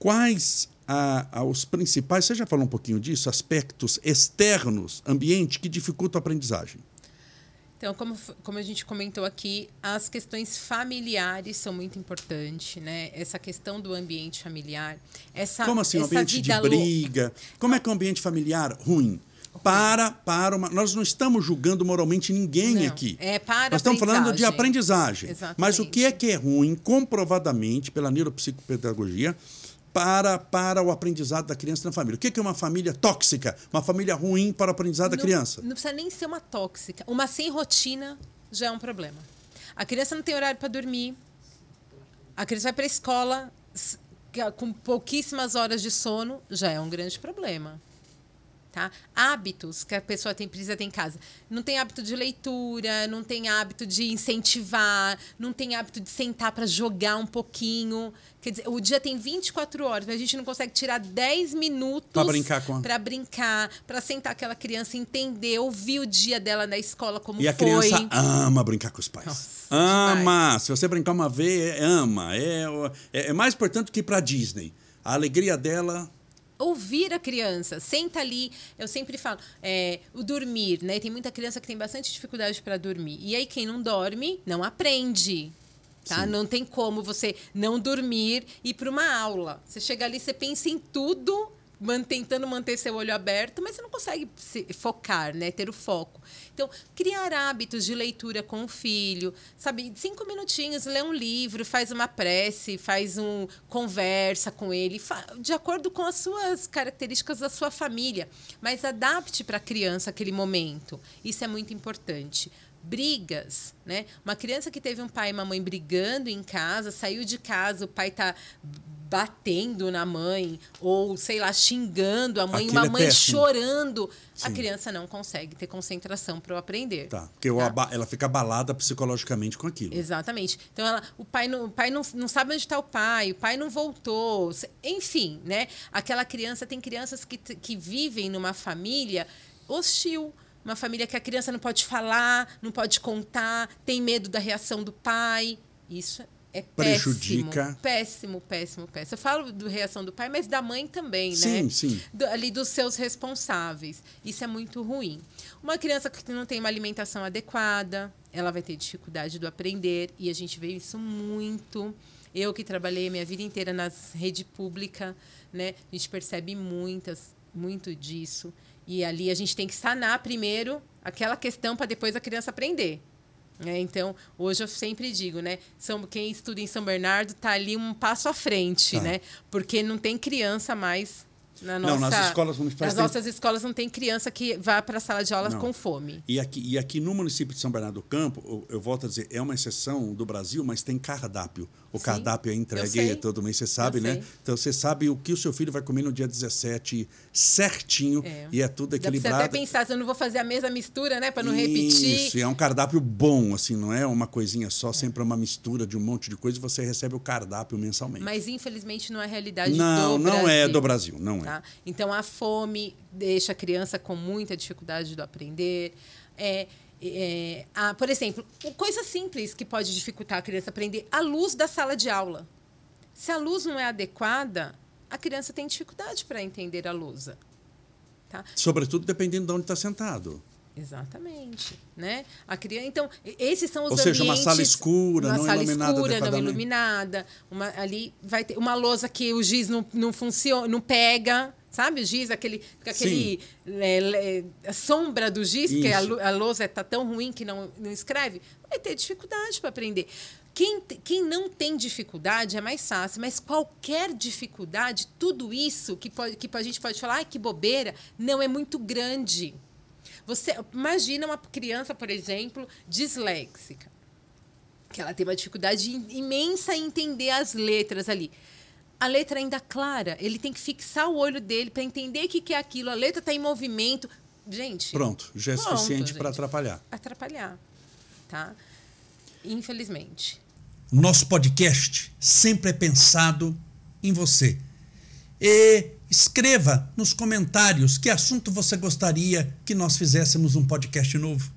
Quais os principais, você já falou um pouquinho disso, aspectos externos, ambiente, que dificultam a aprendizagem? Então, como a gente comentou aqui, as questões familiares são muito importantes, né? Essa questão do ambiente familiar. Como assim, um ambiente de briga? Como é que é um ambiente familiar ruim? Nós não estamos julgando moralmente ninguém aqui. Nós estamos falando de aprendizagem. Exatamente. Mas o que é ruim, comprovadamente, pela neuropsicopedagogia, para o aprendizado da criança na família? O que é uma família tóxica? Uma família ruim para o aprendizado da criança? Não precisa nem ser uma tóxica. Uma sem rotina já é um problema. A criança não tem horário para dormir. A criança vai para a escola com pouquíssimas horas de sono, já é um grande problema. Tá? Hábitos que a pessoa precisa ter em casa. Não tem hábito de leitura, não tem hábito de incentivar, não tem hábito de sentar para jogar um pouquinho. Quer dizer, o dia tem 24 horas, mas a gente não consegue tirar 10 minutos para brincar, para sentar aquela criança, entender, ouvir o dia dela na escola como foi. E a criança ama brincar com os pais. Nossa, ama! demais. Se você brincar uma vez, ama. É mais importante que ir para a Disney. A alegria dela... Ouvir a criança, senta ali. Eu sempre falo, o dormir, né? Tem muita criança que tem bastante dificuldade para dormir. E aí, quem não dorme, não aprende. Tá? Não tem como você não dormir e ir para uma aula. Você chega ali, você pensa em tudo, tentando manter seu olho aberto, mas você não consegue focar, né? Ter o foco. Então, criar hábitos de leitura com o filho, sabe? 5 minutinhos, lê um livro, faz uma prece, conversa com ele, de acordo com as suas características da sua família, mas adapte para a criança aquele momento. Isso é muito importante. Brigas, né? Uma criança que teve um pai e uma mãe brigando em casa, saiu de casa, o pai está batendo na mãe, ou, sei lá, xingando a mãe, uma mãe chorando, a criança não consegue ter concentração para aprender. Tá, porque ela fica abalada psicologicamente com aquilo. Exatamente. Então, o pai não sabe onde está o pai não voltou, enfim, né? Tem crianças que vivem numa família hostil, uma família que a criança não pode falar, não pode contar, tem medo da reação do pai. Isso é prejudica. Péssimo. Eu falo da reação do pai, mas da mãe também, né? Sim. Ali dos seus responsáveis. Isso é muito ruim. Uma criança que não tem uma alimentação adequada, ela vai ter dificuldade do aprender, e a gente vê isso muito. Eu que trabalhei a minha vida inteira na rede pública, né? A gente percebe muito disso. E ali a gente tem que sanar primeiro aquela questão para depois a criança aprender. Então, hoje eu sempre digo, né? Quem estuda em São Bernardo está ali um passo à frente, né? Porque não tem criança mais nas escolas municipais. Nas nossas escolas não tem criança que vá para a sala de aula com fome. E aqui no município de São Bernardo do Campo, eu volto a dizer, é uma exceção do Brasil, mas tem cardápio. O cardápio é entregue todo mês, você sabe, né? Então, você sabe o que o seu filho vai comer no dia 17 certinho, e é tudo equilibrado. Você até pensar, eu não vou fazer a mesma mistura, né? Para não repetir. Isso, é um cardápio bom, assim, não é uma coisinha só, sempre uma mistura de um monte de coisa, e você recebe o cardápio mensalmente. Mas, infelizmente, não é a realidade do Brasil. Não é do Brasil, não é. Tá? Então, a fome deixa a criança com muita dificuldade de aprender. Por exemplo, coisa simples que pode dificultar a criança aprender, a luz da sala de aula. Se a luz não é adequada, a criança tem dificuldade para entender a lousa. Tá? Sobretudo dependendo de onde está sentado. Exatamente, né? Então, esses são os ambientes... Ou seja, uma sala escura, não iluminada. Ali vai ter uma lousa que o giz não funciona, não pega, sabe? O giz, aquele a sombra do giz, porque a lousa está tão ruim que não escreve, vai ter dificuldade para aprender. Quem não tem dificuldade é mais fácil, mas qualquer dificuldade, tudo isso que a gente pode falar, que bobeira, não é muito grande. Você imagina uma criança, por exemplo, disléxica, que ela tem uma dificuldade imensa em entender as letras ali. A letra ainda clara, ele tem que fixar o olho dele para entender o que é aquilo. A letra está em movimento. Gente... Pronto, já é suficiente para atrapalhar. Atrapalhar, tá? Infelizmente. Nosso podcast sempre é pensado em você. E escreva nos comentários que assunto você gostaria que nós fizéssemos um podcast novo.